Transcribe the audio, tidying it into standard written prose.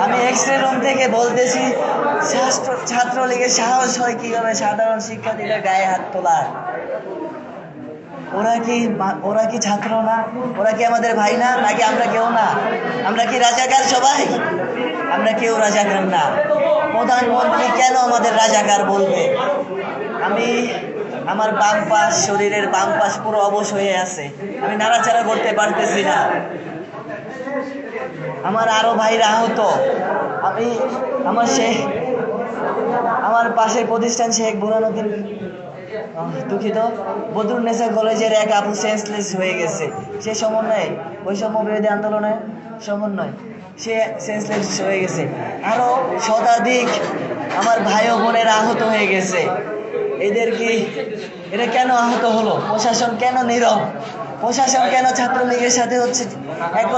আমি x-ray room থেকে বলতেছি, ছাত্রলীগের সাহস হয় কিভাবে সাধারণ শিক্ষার্থীদের গায়ে হাত তোলার? ওরা কি ছাত্র না? ওরা কি আমাদের ভাই না? নাকি আমরা কেউ না? আমরা কি রাজাকার সবাই? আমরা কেউ রাজাকার না। প্রধানমন্ত্রী কেন আমাদের রাজাকার বলবে? আমার বাম পাশ, শরীরের বাম পাশ পুরো অবশ হয়ে আছে, আমি নাড়াচাড়া করতে পারতেছি না। আমার আরো ভাইরা আহত। আমার পাশের প্রতিষ্ঠান শেখ বুরহানুদ্দিন, দুঃখিত, বদরুন্নেসা কলেজের এক আপু সেন্সলেস হয়ে গেছে। সে বৈষম্য বিরোধী আন্দোলনের সমন্বয়, সে সেন্সলেস হয়ে গেছে। আরো শতাধিক আমার ভাই ও বোনেরা আহত হয়ে গেছে। এরা কেন আহত হলো? প্রশাসন কেন নীরব? প্রশাসন কেন ছাত্রলীগের সাথে হচ্ছে